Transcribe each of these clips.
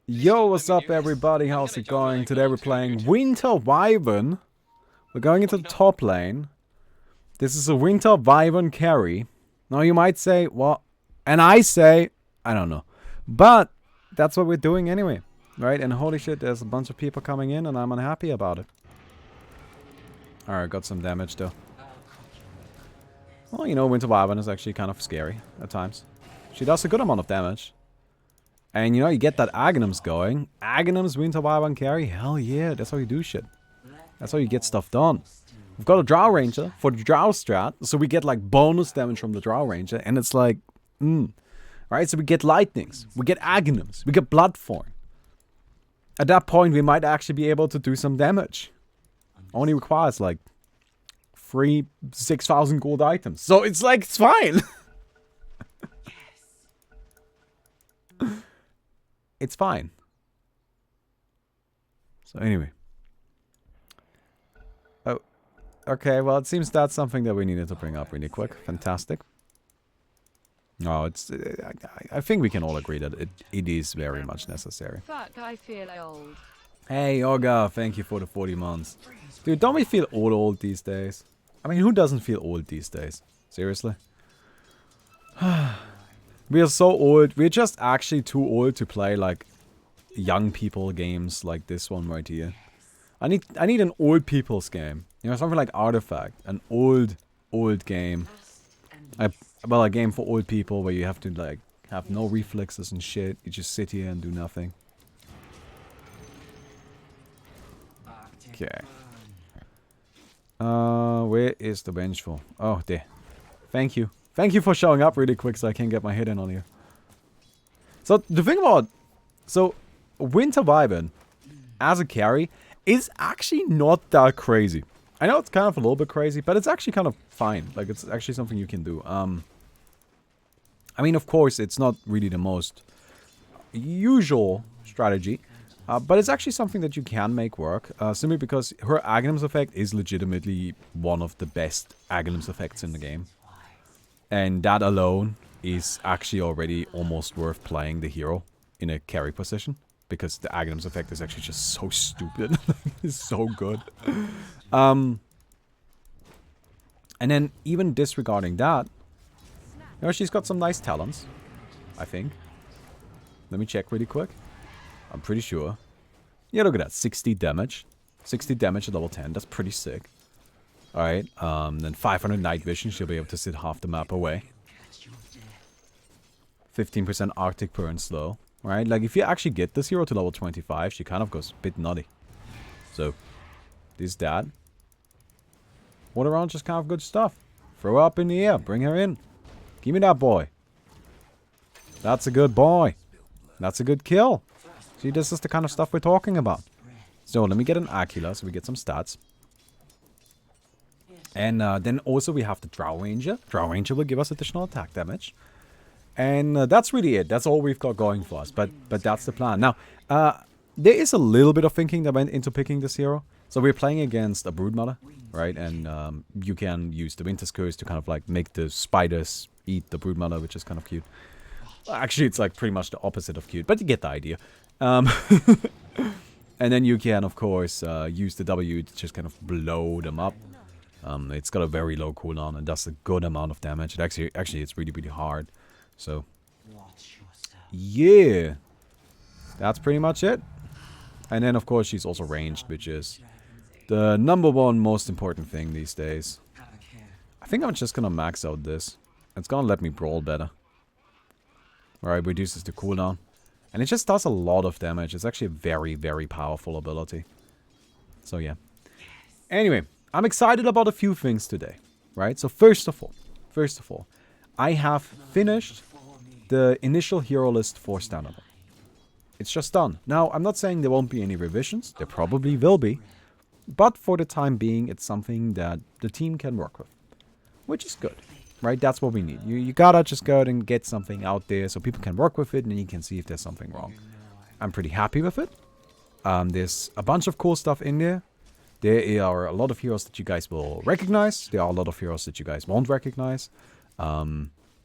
Yo, what's up everybody? How's it going? Today we're playing Winter Wyvern. We're going into the top lane. This is a Winter Wyvern carry. Now you might say, what? And I say, I don't know. But that's what we're doing anyway. Right? And holy shit, there's a bunch of people coming in and I'm unhappy about it. Alright, got some damage though. Well, you know, Winter Wyvern is actually kind of scary at times. She does a good amount of damage. And you know, you get that Aghanim's going. Aghanim's Winter Wyvern carry? Hell yeah, that's how you do shit. That's how you get stuff done. We've got a Drow Ranger for the Drow strat, so we get like bonus damage from the Drow Ranger, and it's like, right? So we get Lightnings, we get Aghanims, we get Bloodthorn. At that point, we might actually be able to do some damage. Only requires like 6,000 gold items. So it's like, it's fine. It's fine. So anyway. Oh, okay. Well, it seems that's something that we needed to bring up really quick. Fantastic. No, it's. I think we can all agree that it is very much necessary. Fuck, I feel old. Hey, Olga, thank you for the 40 months. Dude, don't we feel old these days? I mean, who doesn't feel old these days? Seriously? We are so old. We're just actually too old to play like young people games like this one right here. I need an old people's game. You know, something like Artifact, an old game. Well, a game for old people where you have to like have no reflexes and shit. You just sit here and do nothing. Okay. Where is the vengeful? Oh, there. Thank you. Thank you for showing up really quick so I can get my hit in on you. So, the thing about... So, Winter Wyvern, as a carry, is actually not that crazy. I know it's kind of a little bit crazy, but it's actually kind of fine. Like, it's actually something you can do. I mean, of course, it's not really the most usual strategy. But it's actually something that you can make work. Simply because her Aghanim's effect is legitimately one of the best Aghanim's effects in the game. And that alone is actually already almost worth playing the hero in a carry position. Because the Aghanim's effect is actually just so stupid. It's so good. And then even disregarding that, you know, she's got some nice talents, I think. Let me check really quick. I'm pretty sure. Yeah, look at that. 60 damage. 60 damage at level 10. That's pretty sick. Alright, then 500 night vision, she'll be able to sit half the map away. 15% Arctic burn slow. Right, like if you actually get this hero to level 25, she kind of goes a bit nutty. So, this that. What around just kind of good stuff. Throw her up in the air, bring her in. Give me that boy. That's a good boy. That's a good kill. See, this is the kind of stuff we're talking about. So, let me get an Aquila so we get some stats. And then also we have the Drow Ranger. Drow Ranger will give us additional attack damage. And that's really it. That's all we've got going for us. But that's the plan. Now, there is a little bit of thinking that went into picking this hero. So we're playing against a Broodmother, right? And you can use the Winter's Curse to kind of like make the spiders eat the Broodmother, which is kind of cute. Actually, it's like pretty much the opposite of cute, but you get the idea. And then you can, of course, use the W to just kind of blow them up. It's got a very low cooldown and does a good amount of damage. It actually, it's really, really hard. So, yeah. That's pretty much it. And then, of course, she's also ranged, which is the #1 most important thing these days. I think I'm just gonna max out this. It's gonna let me brawl better. Alright, reduces the cooldown. And it just does a lot of damage. It's actually a very, very powerful ability. So, yeah. Anyway, I'm excited about a few things today. Right? So, first of all, I have finished the initial hero list for Standard. It's just done. Now, I'm not saying there won't be any revisions. There probably will be. But for the time being, it's something that the team can work with. Which is good. Right? That's what we need. You gotta just go out and get something out there so people can work with it and you can see if there's something wrong. I'm pretty happy with it. There's a bunch of cool stuff in there. There are a lot of heroes that you guys will recognize. There are a lot of heroes that you guys won't recognize.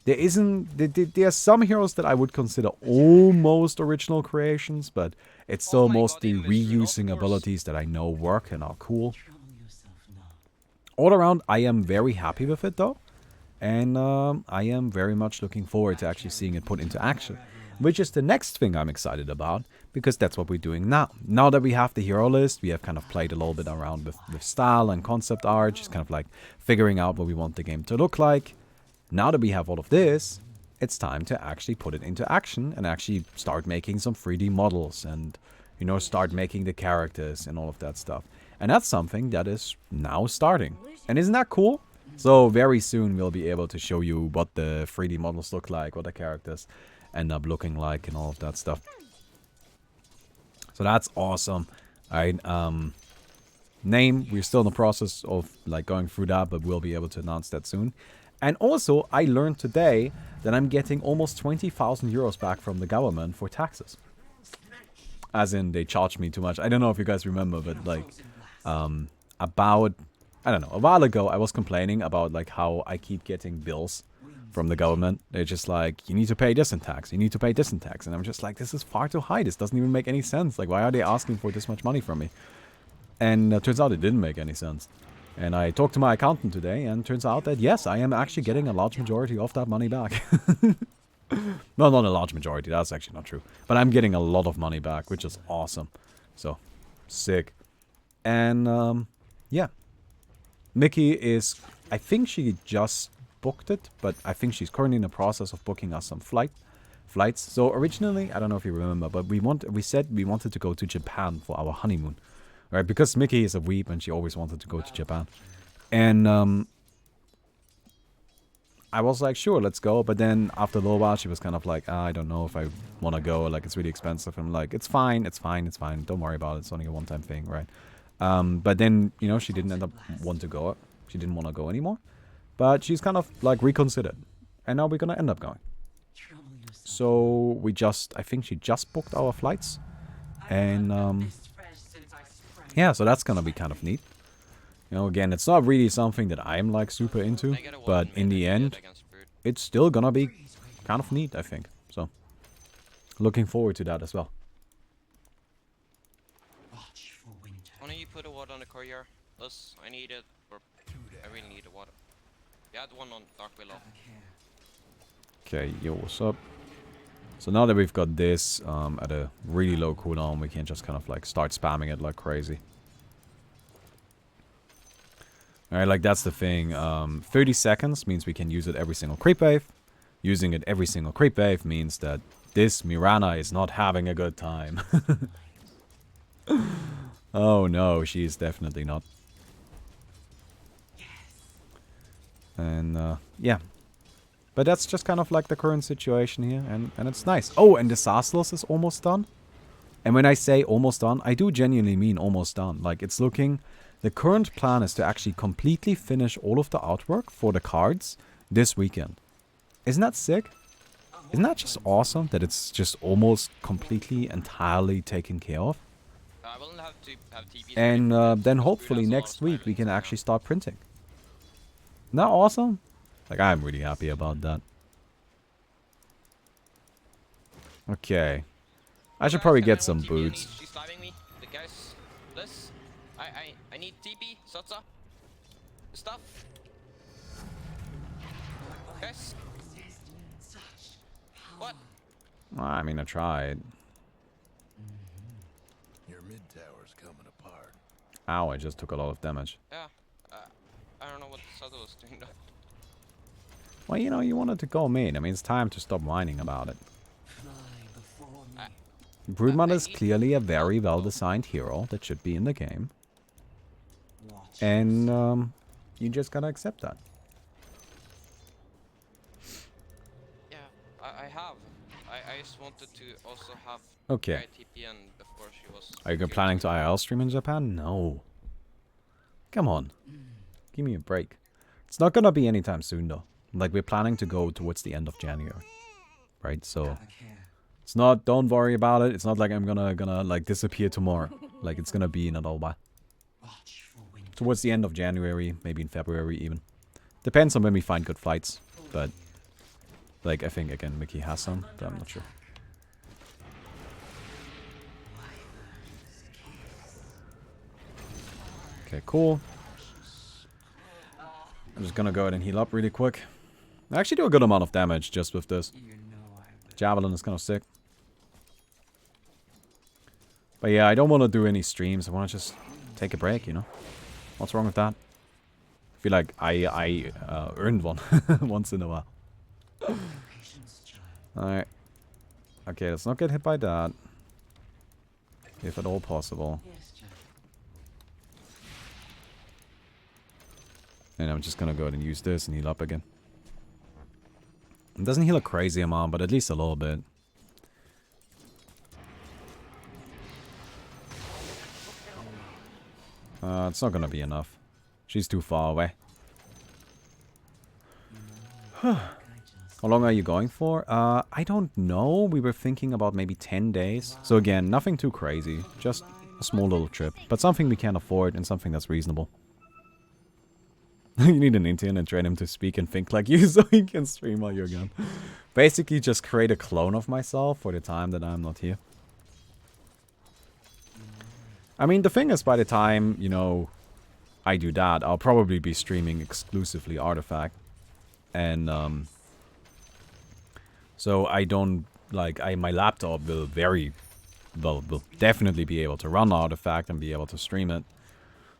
There are some heroes that I would consider almost original creations, but it's still mostly reusing abilities that I know work and are cool. All around, I am very happy with it though. And I am very much looking forward to actually seeing it put into action. Which is the next thing I'm excited about, because that's what we're doing now. Now that we have the hero list, we have kind of played a little bit around with style and concept art, just kind of like figuring out what we want the game to look like. Now that we have all of this, it's time to actually put it into action and actually start making some 3D models and, you know, start making the characters and all of that stuff. And that's something that is now starting. And isn't that cool? So very soon we'll be able to show you what the 3D models look like, what the characters end up looking like and all of that stuff. So that's awesome. Alright, name, we're still in the process of like going through that, but we'll be able to announce that soon. And also, I learned today that I'm getting almost 20,000 euros back from the government for taxes. As in, they charged me too much. I don't know if you guys remember, but like, about, I don't know, a while ago, I was complaining about like how I keep getting bills from the government. They're just like, you need to pay this in tax, you need to pay this in tax. And I'm just like, this is far too high. This doesn't even make any sense. Like, why are they asking for this much money from me? And it turns out it didn't make any sense. And I talked to my accountant today, and turns out that, yes, I am actually getting a large majority of that money back. Well, not a large majority, that's actually not true. But I'm getting a lot of money back, which is awesome. So, sick. And, yeah. Mickey is, I think she just booked it, but I think she's currently in the process of booking us some flights. So originally, I don't know if you remember, but we said we wanted to go to Japan for our honeymoon. Right, because Mickey is a weeb and she always wanted to go to Japan. And I was like, sure, let's go. But then after a little while, she was kind of like, I don't know if I want to go. Like, it's really expensive. And I'm like, it's fine. Don't worry about it. It's only a one-time thing, right? But then, you know, she didn't end up want to go. She didn't want to go anymore. But she's kind of like reconsidered. And now we're going to end up going. So I think she just booked our flights. And yeah, so that's gonna be kind of neat. You know, again, it's not really something that I'm like super into, but in the end, it's still gonna be kind of neat, I think. So, looking forward to that as well. Why don't you put a water on the courier? Plus, I need it, or I really need the water. You had one on Dark Willow. Okay, yo, what's up? So now that we've got this at a really low cooldown, we can just kind of like start spamming it like crazy. Alright, like that's the thing. 30 seconds means we can use it every single creep wave. Using it every single creep wave means that this Mirana is not having a good time. Oh no, she is definitely not. And yeah. But that's just kind of like the current situation here, and it's nice. Oh, and the Saslos is almost done. And when I say almost done, I do genuinely mean almost done. Like, it's looking... The current plan is to actually completely finish all of the artwork for the cards this weekend. Isn't that sick? Isn't that just awesome that it's just almost completely, entirely taken care of? And then hopefully next week we can actually start printing. Isn't that awesome? Like, I'm really happy about that. Okay. I should probably get some boots. She's stabbing me. The guys, this. I need TP, Sotsa. Stuff. Guys. What? Well, I mean, I tried. Your mid tower's coming apart. Ow, I just took a lot of damage. Yeah. I don't know what Sotsa was doing though. Well, you know, you wanted to go mid. I mean, it's time to stop whining about it. Broodmother is clearly a very well-designed hero that should be in the game. And, you just gotta accept that. Yeah, I have. I just wanted to also have Okay. TP and before she was... Are you planning to IRL stream in Japan? No. Come on. Give me a break. It's not gonna be anytime soon, though. Like, we're planning to go towards the end of January. Right, so... It's not, don't worry about it. It's not like I'm gonna like disappear tomorrow. Like, it's gonna be in a little while. Towards the end of January, maybe in February even. Depends on when we find good flights. But Like, I think, again, Mickey has some, but I'm not sure. Okay, cool. I'm just gonna go ahead and heal up really quick. I actually do a good amount of damage just with this. Javelin is kind of sick. But yeah, I don't want to do any streams. I want to just take a break, you know? What's wrong with that? I feel like I earned one once in a while. Alright. Okay, let's not get hit by that. If at all possible. And I'm just gonna go ahead and use this and heal up again. It doesn't heal a crazy amount, but at least a little bit. It's not gonna be enough. She's too far away. How long are you going for? I don't know. We were thinking about maybe 10 days. So again, nothing too crazy. Just a small little trip. But something we can afford and something that's reasonable. You need an intern and train him to speak and think like you so he can stream while you're gone. Basically just create a clone of myself for the time that I'm not here. I mean, the thing is, by the time, you know, I do that, I'll probably be streaming exclusively Artifact. And, so I don't, like, my laptop will will definitely be able to run Artifact and be able to stream it.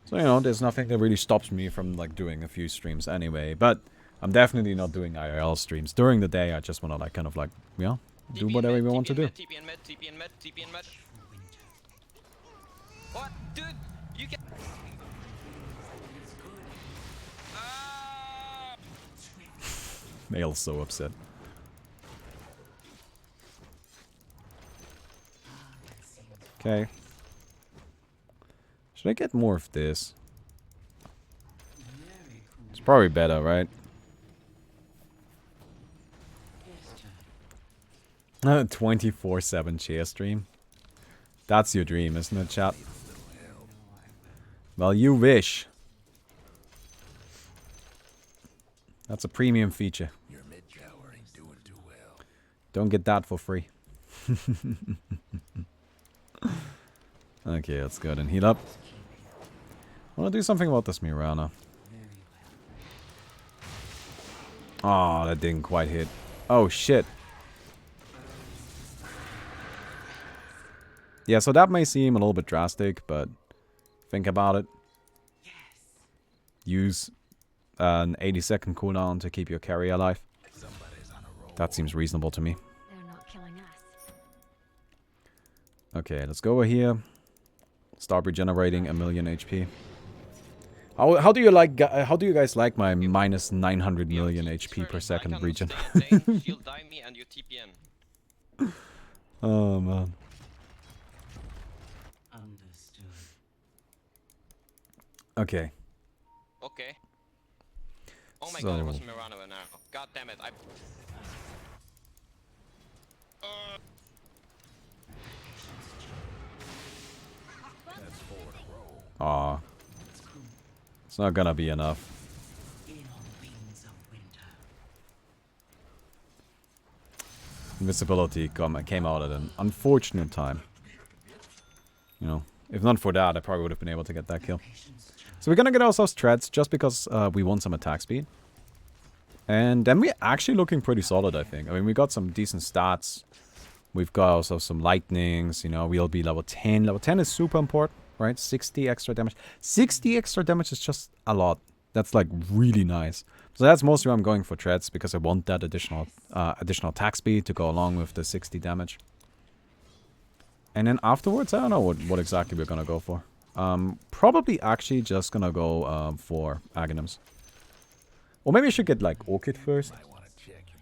So, you know, there's nothing that really stops me from, like, doing a few streams anyway. But I'm definitely not doing IRL streams. During the day, I just want to, like, kind of, like, you know, do whatever we want to do. TP and med, TP and med, TP and med. What? Dude, you get... Nail's so upset. Okay. Should I get more of this? It's probably better, right? 24/7 chair stream. That's your dream, isn't it, chat? Well, you wish. That's a premium feature. Your mid tower ain't doing too well. Don't get that for free. Okay, let's go ahead and heal up. I want to do something about this Mirana. Oh, that didn't quite hit. Oh, shit. Yeah, so that may seem a little bit drastic, but think about it. Use an 80-second cooldown to keep your carry alive. That seems reasonable to me. They're not killing us. Okay, let's go over here. Start regenerating a million HP. How do you like? How do you guys like my minus 900 million HP per second regen? She'll die me and you TPN. Oh man. Understood. Okay. Okay. Oh my So- god, it was Mirana now. God damn it, I... Aw. It's not gonna be enough. In on winds of winter. Invisibility came out at an unfortunate time. You know, if not for that, I probably would have been able to get that kill. So we're gonna get ourselves treads just because we want some attack speed. And then we're actually looking pretty solid, I think. I mean, we got some decent stats. We've got also some lightnings, you know, we'll be level 10. Level 10 is super important, right? 60 extra damage. 60 extra damage is just a lot. That's like really nice. So that's mostly why I'm going for treads, because I want that additional attack speed to go along with the 60 damage. And then afterwards, I don't know what exactly we're gonna go for. Probably actually just gonna go for Aghanims. Or maybe I should get like Orchid first.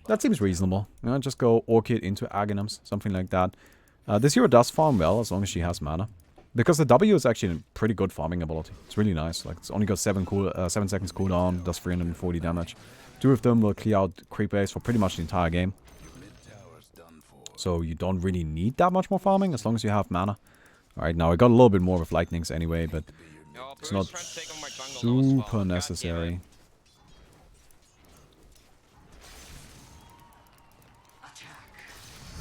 That seems reasonable. You know, just go Orchid into Aghanims, something like that. This hero does farm well as long as she has mana. Because the W is actually a pretty good farming ability. It's really nice. Like, it's only got 7 seconds cooldown, does 340 damage. 2 of them will clear out creep base for pretty much the entire game. So you don't really need that much more farming as long as you have mana. Alright, now I got a little bit more with lightnings anyway, but No, it's Bruce not tried to take on my jungle now as well. super God damn necessary. it.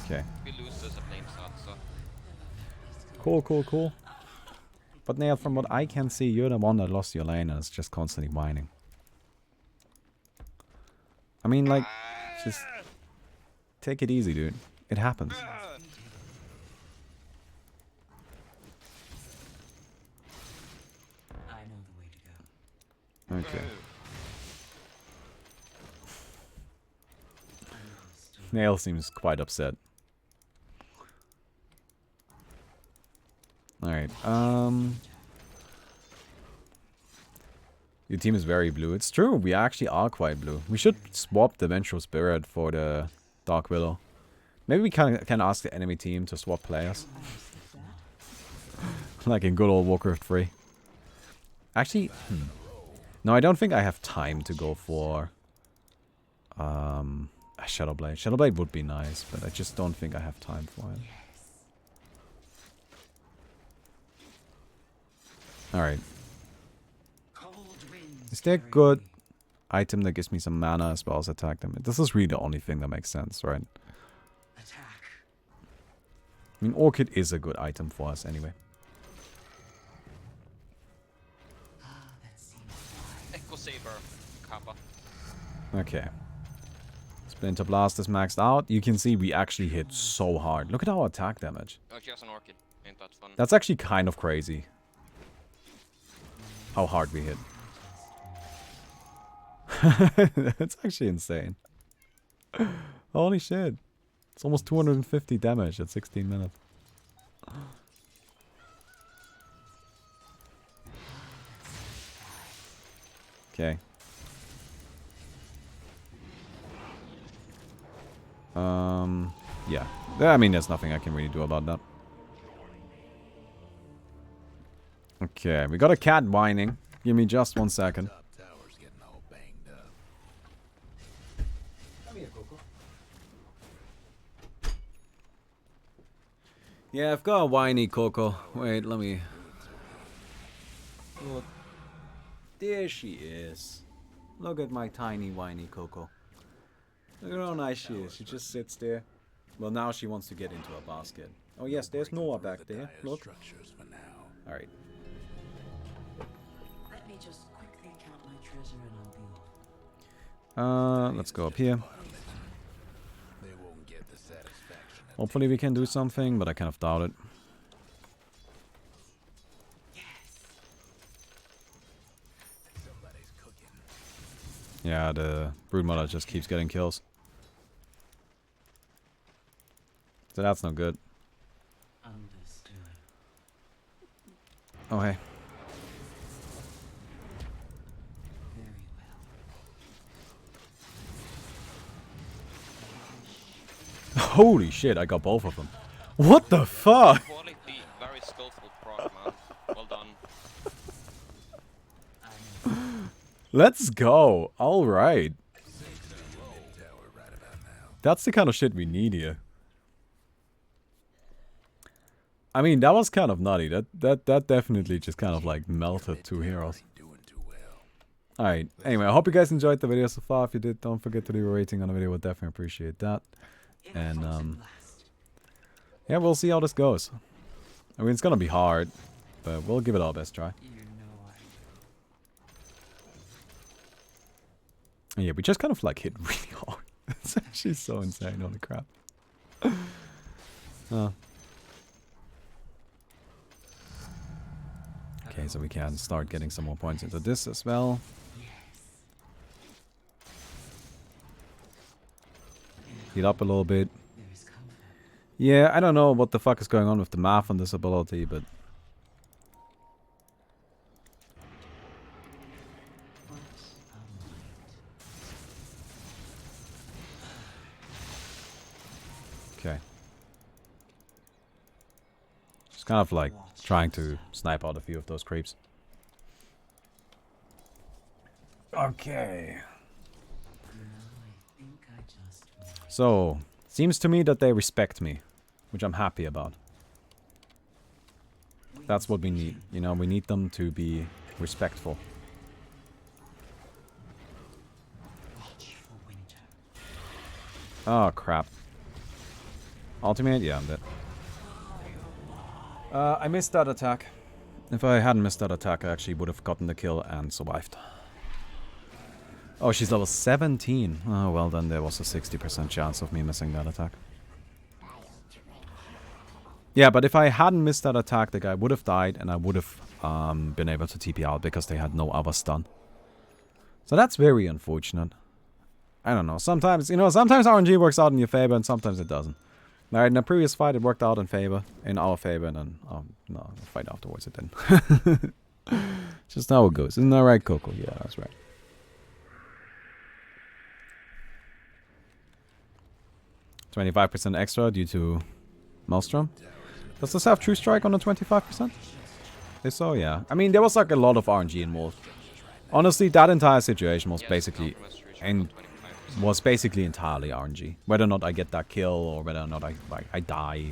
Okay. We lose this at lane start, so. Cool, cool, cool. But Nail, from what I can see, you're the one that lost your lane and is just constantly whining. I mean, like, just take it easy, dude. It happens. I know the way to go. Okay. Understood. Nail seems quite upset. Alright, your team is very blue. It's true, we actually are quite blue. We should swap the Vengeful Spirit for the Dark Willow. Maybe we can ask the enemy team to swap players. Like in good old Warcraft 3. Actually, no, I don't think I have time to go for a Shadowblade. Shadowblade would be nice, but I just don't think I have time for it. Alright. Is there a good item that gives me some mana as well as attack damage? This is really the only thing that makes sense, right? Attack. I mean, Orchid is a good item for us anyway. That seems wise. Echo Saber, Kappa. Okay. Splinter Blast is maxed out. You can see we actually hit so hard. Look at our attack damage. Oh, she has an Orchid. Ain't that fun? That's actually kind of crazy. How hard we hit. That's actually insane. Holy shit. It's almost 250 damage at 16 minutes. Okay. Yeah. I mean, there's nothing I can really do about that. Okay, we got a cat whining. Give me just 1 second. Top tower's getting all banged up. Yeah, I've got a whiny Coco. Wait, let me... Oh, there she is. Look at my tiny whiny Coco. Look at how nice she is. She just sits there. Well, now she wants to get into a basket. Oh yes, there's Noah back there. Look. Structures for now. Alright. Let me just quickly count my treasure and I'll be off. Let's go up here. They won't get the satisfaction. of Hopefully we can do something, but I kind of doubt it. somebody's cooking. Yeah, the Broodmother just keeps getting kills. So that's no good. Understood. Oh, hey. Very well. Holy shit, I got both of them. What the fuck? Quality, very skillful proc, man. Well done. I know. Let's go. Alright. Tower right about now. That's the kind of shit we need here. I mean, that was kind of nutty. That definitely just kind of like melted two heroes. Doing too well. Alright, anyway, I hope you guys enjoyed the video so far. If you did, don't forget to leave a rating on the video. We'll definitely appreciate that. And, yeah, we'll see how this goes. I mean, it's gonna be hard, but we'll give it our best try. You know And yeah, we just kind of like hit really hard. It's actually so insane, holy crap. Okay, so we can start getting some more points into this as well. Heat up a little bit. there is comfort. Yeah, I don't know what the fuck is going on with the math on this ability, but... What a might. Okay. Just kind of like trying to snipe out a few of those creeps. Okay. Now I think I just might. So, seems to me that they respect me, which I'm happy about. That's what we need. You know, we need them to be respectful. Watch for winter. Oh, crap. Ultimate? Yeah, I'm dead. I missed that attack. If I hadn't missed that attack, I actually would have gotten the kill and survived. Oh, she's level 17. Oh, well then there was a 60% chance of me missing that attack. Yeah, but if I hadn't missed that attack, the guy would have died and I would have been able to TP out because they had no other stun. So that's very unfortunate. I don't know. Sometimes, you know, sometimes RNG works out in your favor and sometimes it doesn't. Alright, in the previous fight it worked out in our favor, and then, no, the fight afterwards it didn't. Just how it goes. Isn't that right, Coco? Yeah, that's right. %25 extra due to Maelstrom. Does this have True Strike on the 25%? If so, yeah. I mean, there was like a lot of RNG involved. Honestly, that entire situation was basically entirely RNG. Whether or not I get that kill or whether or not I die.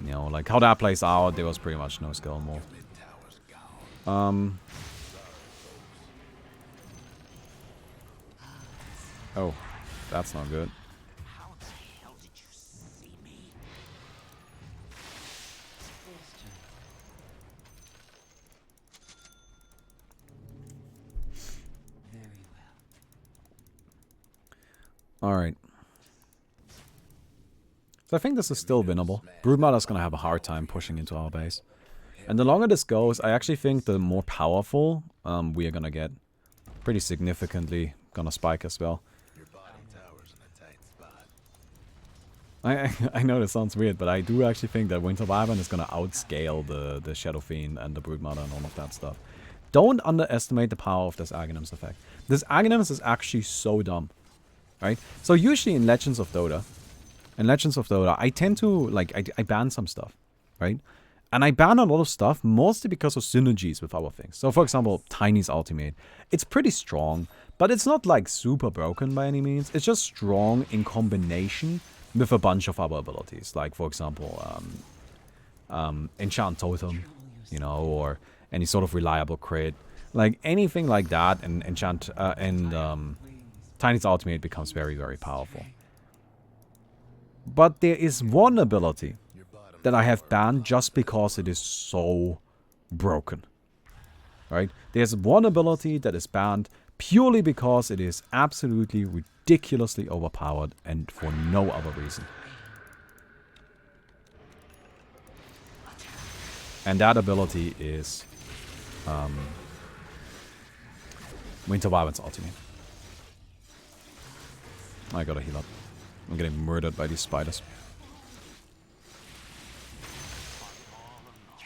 You know, like how that plays out, there was pretty much no skill involved. Oh, that's not good. Alright. So I think this is still winnable. Broodmother's gonna have a hard time pushing into our base. And the longer this goes, I actually think the more powerful we are gonna get. Pretty significantly gonna spike as well. I know this sounds weird, but I do actually think that Winter Wyvern is gonna outscale the Shadow Fiend and the Broodmother and all of that stuff. Don't underestimate the power of this Aghanim's effect. This Aghanim's is actually so dumb. Right? So usually in Legends of Dota, I tend to, like, I ban some stuff, right? And I ban a lot of stuff mostly because of synergies with other things. So for example, Tiny's ultimate. It's pretty strong, but it's not like super broken by any means. It's just strong in combination with a bunch of other abilities. Like for example, Enchant Totem, you know, or any sort of reliable crit. Like anything like that, and Tiny's ultimate becomes very, very powerful. But there is one ability that I have banned just because it is so broken. Right? There's one ability that is banned purely because it is absolutely ridiculously overpowered and for no other reason. And that ability is Winter Wyvern's ultimate. I gotta heal up. I'm getting murdered by these spiders.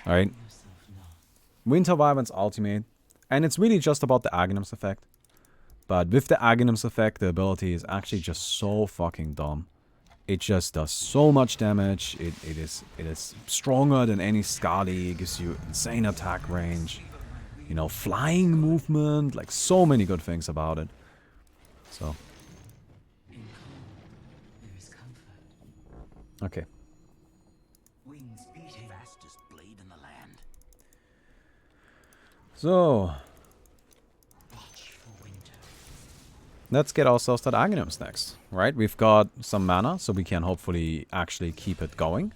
Alright. Winter Wyvern's ultimate. And it's really just about the Aghanim's effect. But with the Aghanim's effect, the ability is actually just so fucking dumb. It just does so much damage. It is stronger than any Skadi. It gives you insane attack range. You know, flying movement. Like, so many good things about it. So... okay. So let's get ourselves that Aghanim's next, right? We've got some mana, so we can hopefully actually keep it going.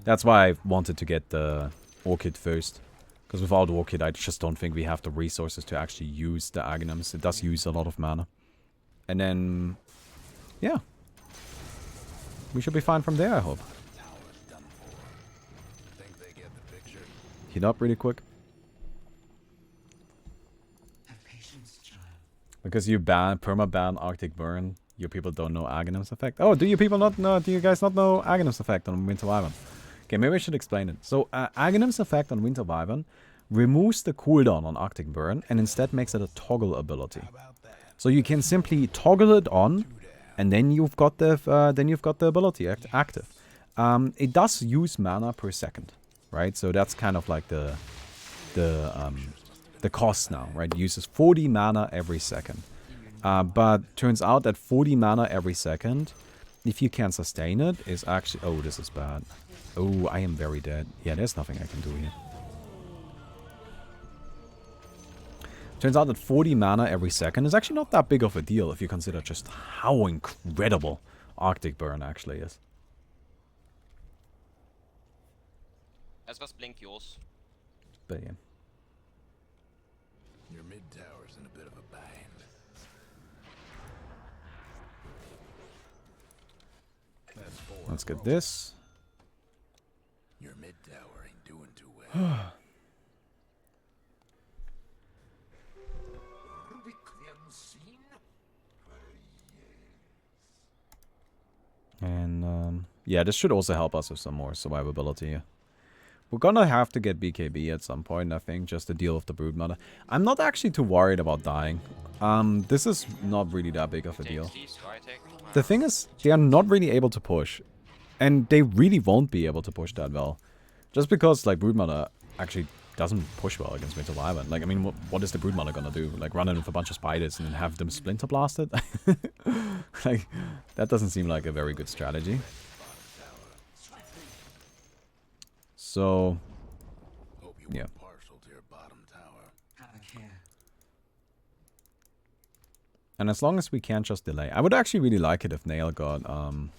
That's why I wanted to get the Orchid first. Because without Orchid, I just don't think we have the resources to actually use the Aghanim's. It does use a lot of mana. And then, yeah. We should be fine from there, I hope. Heat up really quick. Because you perma-ban Arctic Burn, you people don't know Aghanim's effect. Oh, do you people not know? Do you guys not know Aghanim's effect on Winter Wyvern? Okay, maybe I should explain it. So, Aghanim's effect on Winter Wyvern removes the cooldown on Arctic Burn and instead makes it a toggle ability. So you can simply toggle it on, and then you've got the ability active. It does use mana per second, right? So that's kind of like the cost now, right? It uses 40 mana every second. But turns out that 40 mana every second, if you can sustain it, is actually... oh, this is bad. Oh, I am very dead. Yeah, there's nothing I can do here. Turns out that 40 mana every second is actually not that big of a deal if you consider just how incredible Arctic Burn actually is. Etwas blink yours. But yeah. Your mid tower's in a bit of a bind. That's 4 Let's in a get row. this. Your mid tower ain't doing too well. And yeah, this should also help us with some more survivability here. We're gonna have to get BKB at some point, I think, just to deal with the Broodmother. I'm not actually too worried about dying. This is not really that big of a deal. Takes these, so I take. The thing is, they are not really able to push. And they really won't be able to push that well. Just because, like, Broodmother actually doesn't push well against Winter Wyvern. Like, I mean, what is the Broodmother gonna do? Like, run in with a bunch of spiders and then have them splinter blasted? Like, that doesn't seem like a very good strategy. So, Hope you yeah. weren't partial to your bottom tower. Have a care. And as long as we can't just delay. I would actually really like it if Nail got 5 in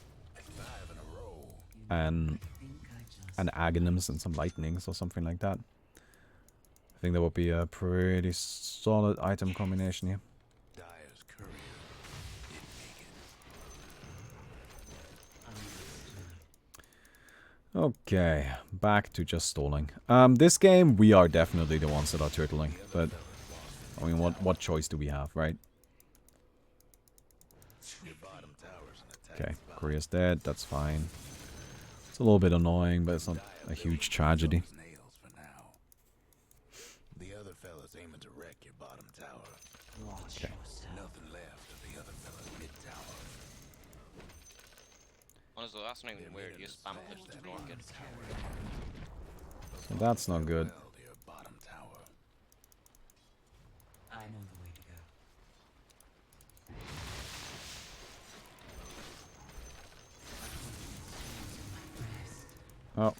a row. an Think I just Aghanim's and some lightnings or something like that. I think that would be a pretty solid item combination here. Dyer's courier didn't make it. Okay, back to just stalling. This game, we are definitely the ones that are turtling, but I mean, what choice do we have, right? Your bottom tower's an attack Okay, spot. Korea's dead, that's fine. It's a little bit annoying, but it's not a huge tragedy. Those nails for now. The other fella's aiming to wreck your bottom tower. watch Okay. yourself. Nothing left of the other fella's mid tower. Honestly, that's not even weird. You spam push to block it. So that's not good. Well to your bottom tower. I know the way to go. Oh,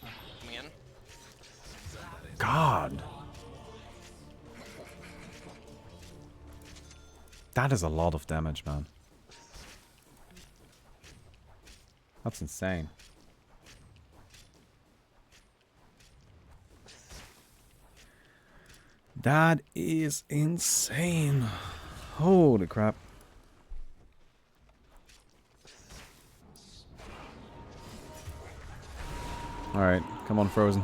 Coming in. God! That is a lot of damage, man. That's insane. That is insane. Holy crap. Alright, come on, Frozen.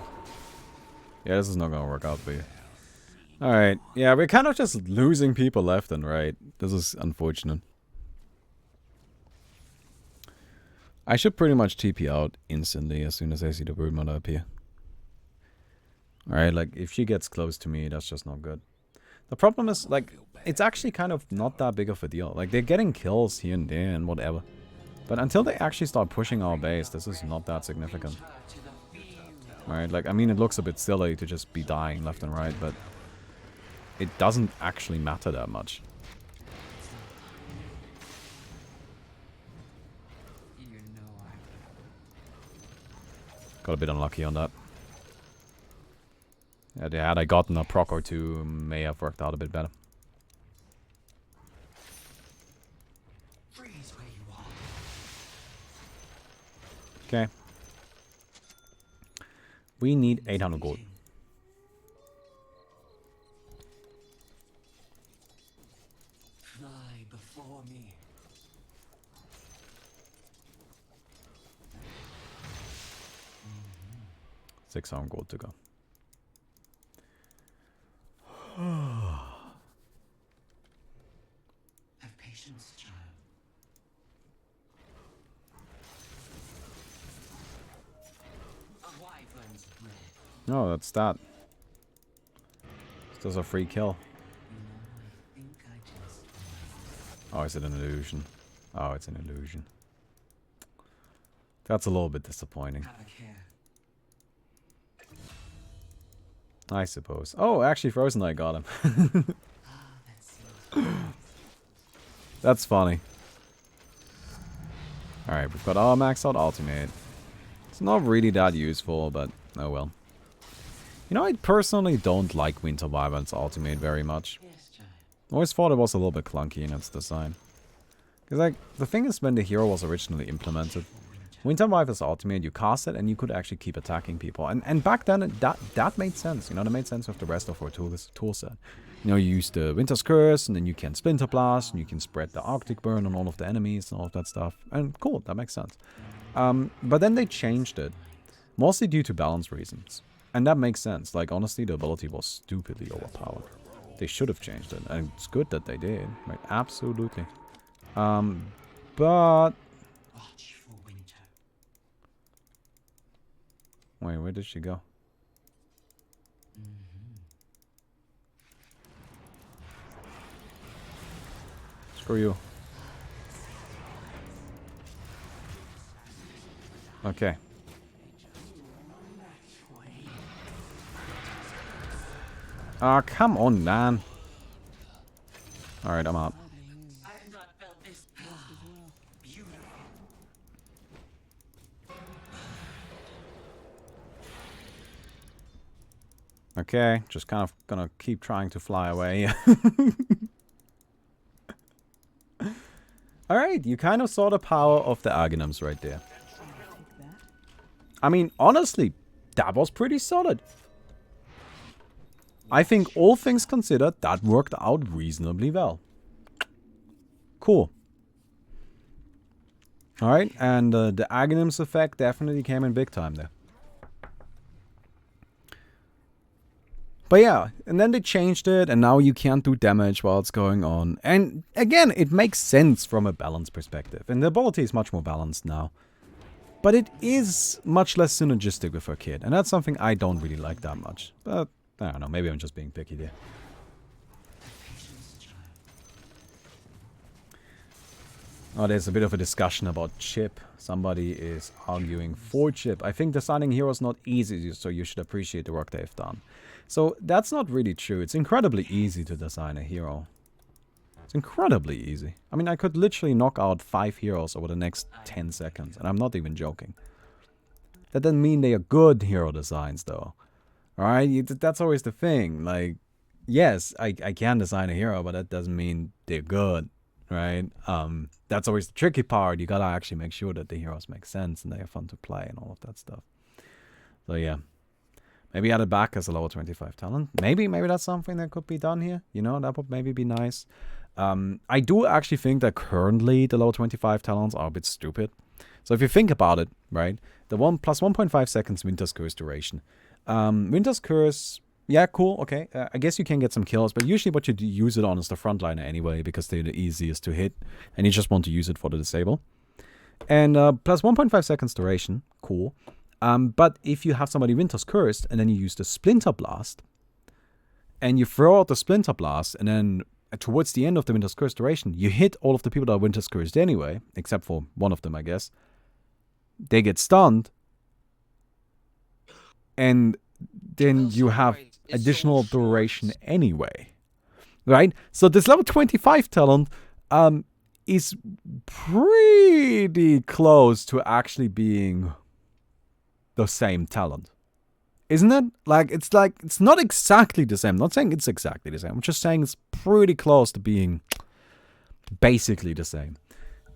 Yeah, this is not gonna work out for you. Alright, yeah, we're kind of just losing people left and right. This is unfortunate. I should pretty much TP out instantly as soon as I see the Broodmother appear. Alright, like, if she gets close to me, that's just not good. The problem is, like, it's actually kind of not that big of a deal. Like, they're getting kills here and there and whatever. But until they actually start pushing our base, this is not that significant. Alright, like, I mean, it looks a bit silly to just be dying left and right, but it doesn't actually matter that much. You know I Got a bit unlucky on that. Yeah, had I gotten a proc or two, may have worked out a bit better. freeze where you are. Okay. We need 800 gold. Fly before me. 600 gold to go. Have patience, child. A wyvern's bread. Oh, that's that. This does a free kill. You know, I think I just Oh, is it an illusion? Oh, it's an illusion. That's a little bit disappointing, have a care. I suppose. Oh, actually, Frozen Knight got him. Ah, that seems That's funny. Alright, we've got our maxed out ultimate. It's not really that useful, but oh well. You know, I personally don't like Winter Wyvern's ultimate very much. yes, child. I always thought it was a little bit clunky in its design. Because, like, the thing is, when the hero was originally implemented, Winter Wyvern's ultimate, you cast it and you could actually keep attacking people. And back then, that made sense. You know, that made sense with the rest of our toolset. You know, you use the Winter's Curse, and then you can Splinter Blast, and you can spread the Arctic Burn on all of the enemies and all of that stuff. And cool, that makes sense. But then they changed it, mostly due to balance reasons. And that makes sense. Like, honestly, the ability was stupidly overpowered. They should have changed it, and it's good that they did. Right, absolutely. But... Watch for winter. Wait, where did she go? Screw you. Okay. Ah, come on, man. Alright, I'm out. I have not felt this beautiful. Okay, just kind of gonna keep trying to fly away. Alright, you kind of saw the power of the Aghanim's right there. I mean, honestly, that was pretty solid. I think all things considered, that worked out reasonably well. Cool. Alright, and the Aghanim's effect definitely came in big time there. But yeah, and then they changed it, and now you can't do damage while it's going on. And again, it makes sense from a balance perspective. And the ability is much more balanced now. But it is much less synergistic with her kid. And that's something I don't really like that much. But, I don't know, maybe I'm just being picky there. Oh, there's a bit of a discussion about chip. Somebody is arguing for chip. I think designing heroes not easy, so you should appreciate the work they've done. So that's not really true. It's incredibly easy to design a hero. It's incredibly easy. I mean, I could literally knock out 5 heroes over the next 10 seconds, and I'm not even joking. That doesn't mean they are good hero designs, though. Alright, that's always the thing. Like, yes, I can design a hero, but that doesn't mean they're good. Right? That's always the tricky part. You gotta actually make sure that the heroes make sense and they are fun to play and all of that stuff. So yeah. Maybe add it back as a level 25 talent. Maybe that's something that could be done here. You know, that would maybe be nice. I do actually think that currently the level 25 talents are a bit stupid. So if you think about it, right? The 1 plus 1.5 seconds Winter's Curse duration. Winter's Curse... Yeah, cool, okay. I guess you can get some kills, but usually what you use it on is the frontliner anyway, because they're the easiest to hit, and you just want to use it for the disable. And plus 1.5 seconds duration, cool. But if you have somebody Winter's Cursed, and then you use the Splinter Blast, and you throw out the Splinter Blast, and then towards the end of the Winter's Cursed duration, you hit all of the people that are Winter's Cursed anyway, except for one of them, I guess. They get stunned, and then you have additional duration anyway, right? So this level 25 talent is pretty close to actually being the same talent, isn't it? It's not exactly the same. I'm not saying it's exactly the same. I'm just saying it's pretty close to being basically the same.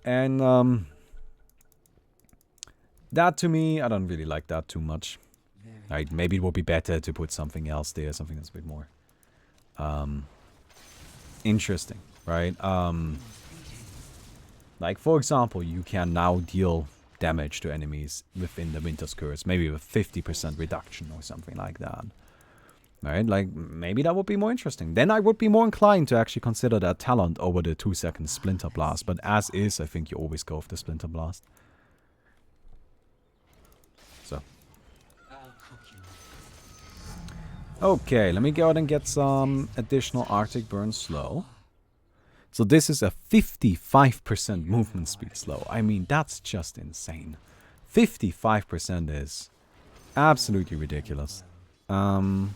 And that to me, I don't really like that too much. Right, maybe it would be better to put something else there, something that's a bit more interesting, right? Like, for example, you can now deal damage to enemies within the Winter's Curse, maybe with 50% reduction or something like that. Right, like, maybe that would be more interesting. Then I would be more inclined to actually consider that talent over the 2-second Splinter Blast, but as is, I think you always go with the Splinter Blast. So. Okay, let me go ahead and get some additional Arctic Burn slow. So this is a 55% movement speed slow. I mean, that's just insane. 55% is absolutely ridiculous. And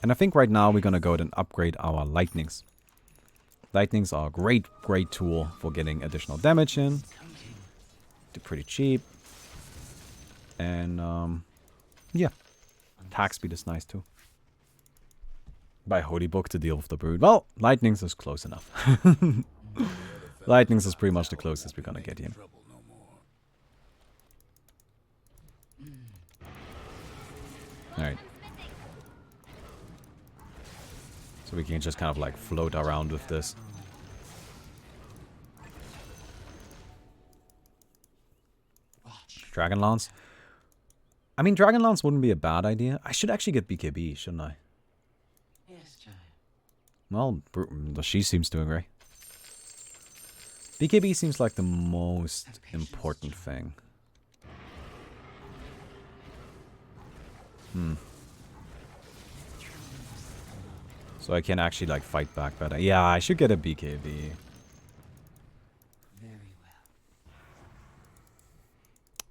I think right now we're gonna go ahead and upgrade our Lightnings. Lightnings are a great tool for getting additional damage in. They're pretty cheap. And, yeah. Attack speed is nice too. By Holy Book to deal with the Brood. Well, Lightnings is close enough. Lightnings is pretty much the closest we're gonna get here. Alright. So we can just kind of like float around with this. Dragon Lance. I mean, Dragon Lance wouldn't be a bad idea. I should actually get BKB, shouldn't I? Yes, child. Well, she seems to agree. BKB seems like the most important thing. So I can actually like fight back better. Yeah, I should get a BKB. Very well.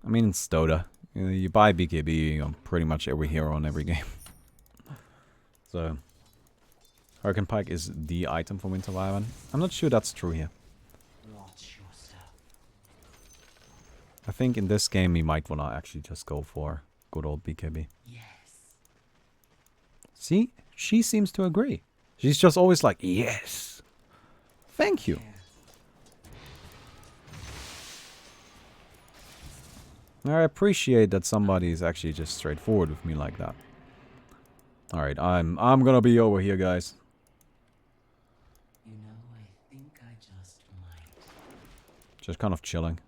I mean, it's Dota. You buy BKB on pretty much every hero on every game. So, Hurricane Pike is the item for Winter Wyvern. I'm not sure that's true here. Watch yourself. I think in this game we might wanna actually just go for good old BKB. Yes. See? She seems to agree. She's just always like, yes. Thank you. I appreciate that somebody is actually just straightforward with me like that. Alright, I'm gonna be over here, guys. You know, I think I just might. Just kind of chilling.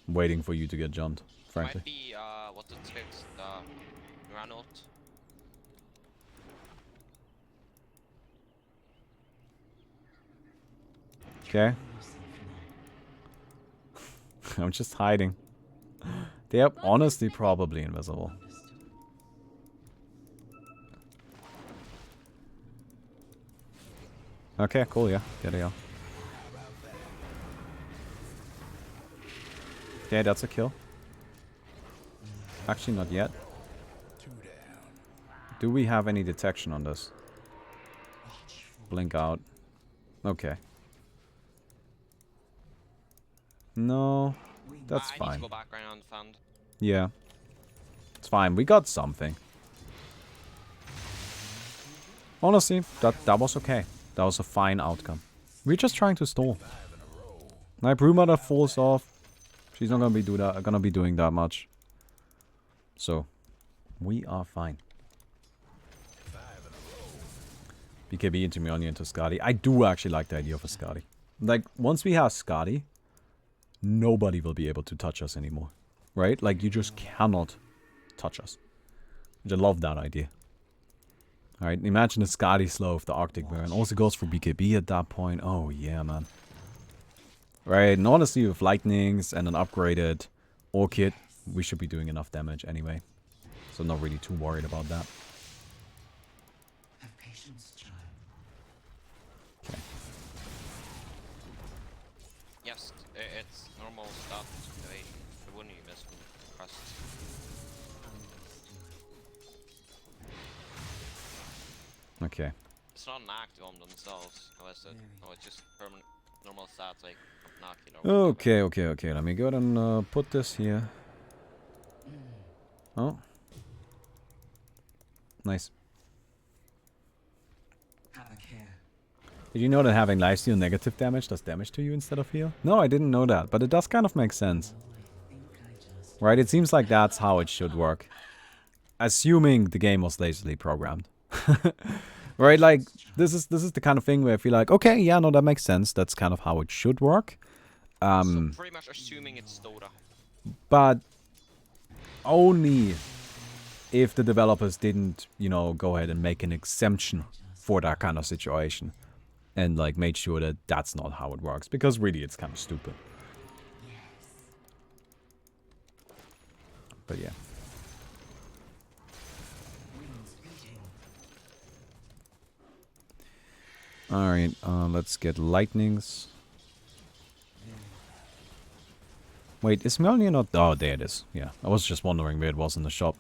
Waiting for you to get jumped, frankly. Might be, what's it fixed? Granite. Okay. I'm just hiding. They're honestly probably invisible. Okay, cool, yeah. There they are. Okay, that's a kill. Actually, not yet. Do we have any detection on this? Blink out. Okay. No, that's I need fine. to go back right on the fund. Yeah. It's fine. We got something. Honestly, that was okay. That was a fine outcome. We're just trying to stall. My Brewmother falls off. She's not gonna be doing that much. So, we are fine. BKB into Mjolnir into Skadi. I do actually like the idea of a Skadi. Like, once we have Skadi, nobody will be able to touch us anymore. Right? Like, you just cannot touch us. I just love that idea. Alright, imagine a Skadi slow of the Arctic Bear. And also goes for BKB at that point. Oh, yeah, man. Right, and honestly, with Lightnings and an upgraded Orchid, we should be doing enough damage anyway. So not really too worried about that. Have patience, child. Okay. Yes, it's normal stuff. Wait, I wouldn't you miss crust? Okay. It's not an active on themselves. No, is it? No, it's just permanent normal stats like knock, Okay. Let me go ahead and put this here. Oh. Nice. Have a care. Did you know that having lifesteal negative damage does damage to you instead of heal? No, I didn't know that, but it does kind of make sense. Right, it seems like that's how it should work. Assuming the game was lazily programmed. Right, like, this is the kind of thing where I feel like, okay, yeah, no, that makes sense. That's kind of how it should work. So pretty much assuming it's Dota. But only if the developers didn't, you know, go ahead and make an exemption for that kind of situation. And, like, made sure that that's not how it works. Because really, it's kind of stupid. But yeah. Alright, let's get lightnings. Wait, is Mjolnir not... Oh, there it is. Yeah, I was just wondering where it was in the shop.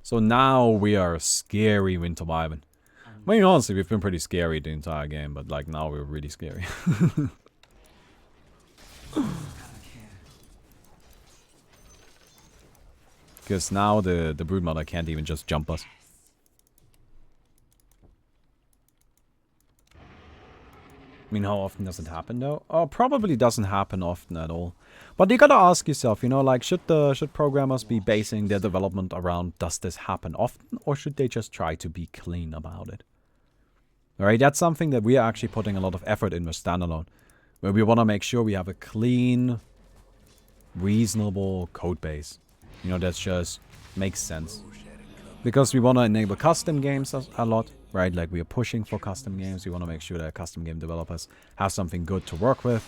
So now we are a scary Winter Wyvern. I mean, honestly, we've been pretty scary the entire game, but like now we're really scary. Because now the Broodmother can't even just jump us. I mean, how often does it happen though? Oh, probably doesn't happen often at all. But you gotta ask yourself, you know, like, should programmers be basing their development around, does this happen often, or should they just try to be clean about it? Alright, that's something that we are actually putting a lot of effort in with Standalone, where we want to make sure we have a clean, reasonable code base. You know, that just makes sense. Because we want to enable custom games a lot, right? Like, we are pushing for custom games. We want to make sure that custom game developers have something good to work with.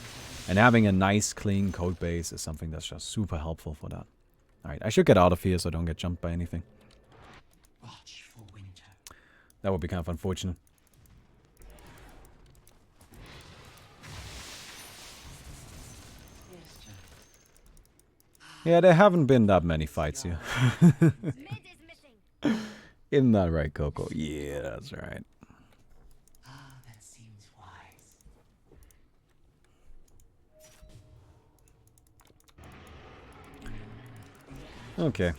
And having a nice, clean code base is something that's just super helpful for that. Alright, I should get out of here so I don't get jumped by anything. Watch for winter. That would be kind of unfortunate. Yes, Jack. Yeah, there haven't been that many fights here. Mid is missing. Isn't that right, Coco? Yeah, that's right. Ah, that seems wise. Okay.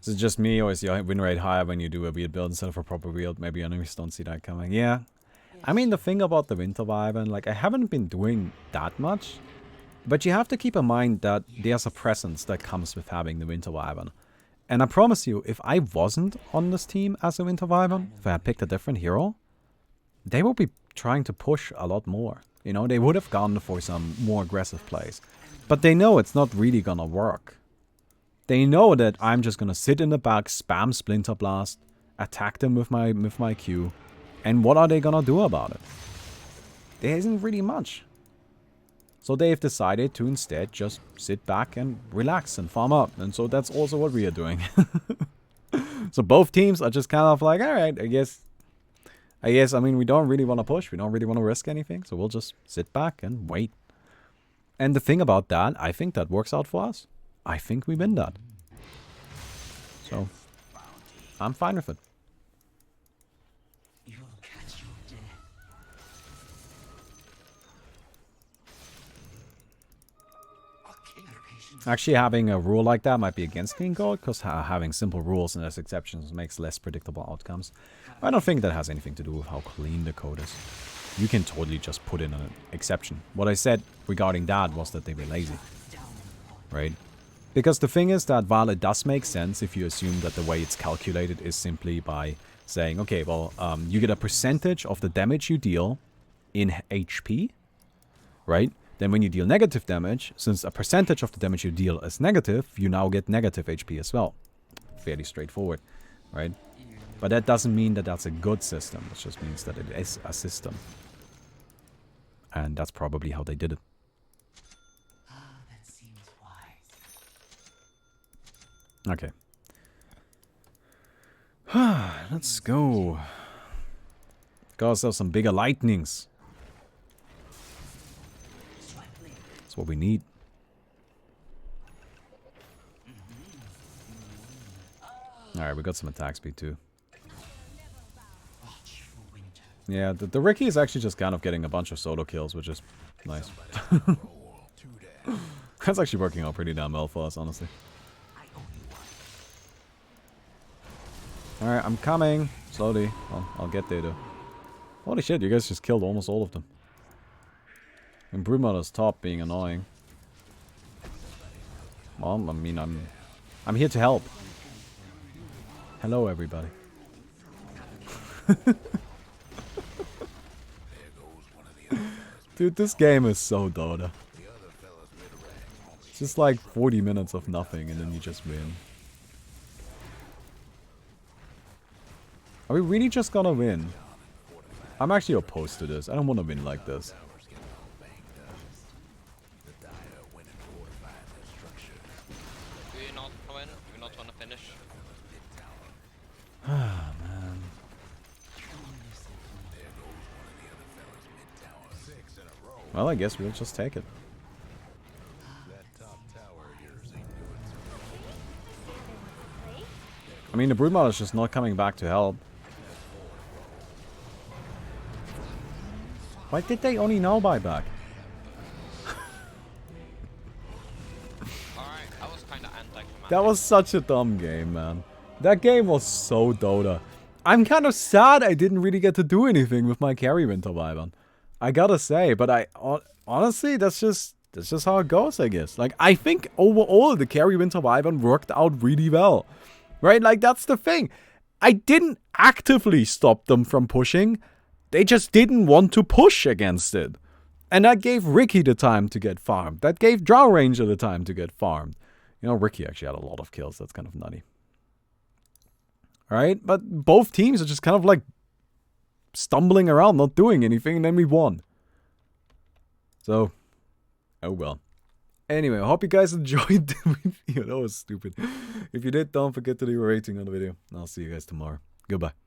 Is it just me, or is your win rate higher when you do a weird build instead of a proper build? Maybe enemies don't see that coming. Yeah. I mean, the thing about the Winter Wyvern, like, I haven't been doing that much. But you have to keep in mind that there's a presence that comes with having the Winter Wyvern. And I promise you, if I wasn't on this team as a Winter Wyvern, if I had picked a different hero, they would be trying to push a lot more. You know, they would have gone for some more aggressive plays. But they know it's not really gonna work. They know that I'm just gonna sit in the back, spam Splinter Blast, attack them with my Q, and what are they gonna do about it? There isn't really much. So they've decided to instead just sit back and relax and farm up. And so that's also what we are doing. So both teams are just kind of like, alright, I guess, I mean, we don't really want to push. We don't really want to risk anything. So we'll just sit back and wait. And the thing about that, I think that works out for us. I think we win that. So, I'm fine with it. You will catch your death. Actually, having a rule like that might be against clean code, because having simple rules and less exceptions makes less predictable outcomes. I don't think that has anything to do with how clean the code is. You can totally just put in an exception. What I said regarding that was that they were lazy. Right? Because the thing is that while it does make sense if you assume that the way it's calculated is simply by saying, okay, well, you get a percentage of the damage you deal in HP, right? Then when you deal negative damage, since a percentage of the damage you deal is negative, you now get negative HP as well. Fairly straightforward, right? But that doesn't mean that that's a good system. It just means that it is a system. And that's probably how they did it. Ah, that seems wise. Okay. Let's go. Got ourselves some bigger lightnings. That's what we need. Alright, we got some attack speed too. Watch for winter. Yeah, the Ricky is actually just kind of getting a bunch of solo kills, which is nice. That's actually working out pretty damn well for us, honestly. Alright, I'm coming. Slowly. I'll get there though. Holy shit, you guys just killed almost all of them. And Broodmother's top being annoying. Well, I mean, I'm here to help. Hello, everybody. Dude, this game is so Dota. It's just like 40 minutes of nothing and then you just win. Are we really just gonna win? I'm actually opposed to this. I don't want to win like this. Do you not win? Do you not want to finish? Ah, man. Well, I guess we'll just take it. I mean, the Broodmother is just not coming back to help. Why did they only now buy back? Alright, I was kinda anti-command. That was such a dumb game, man. That game was so Dota. I'm kind of sad I didn't really get to do anything with my carry Winter Wyvern. I gotta say, but honestly, that's just how it goes, I guess. Like, I think overall the carry Winter Wyvern worked out really well. Right? Like, that's the thing. I didn't actively stop them from pushing. They just didn't want to push against it. And that gave Ricky the time to get farmed. That gave Drow Ranger the time to get farmed. You know, Ricky actually had a lot of kills. That's kind of nutty. Alright? But both teams are just kind of like stumbling around, not doing anything, and then we won. So, oh well. Anyway, I hope you guys enjoyed the video. That was stupid. If you did, don't forget to leave a rating on the video. And I'll see you guys tomorrow. Goodbye.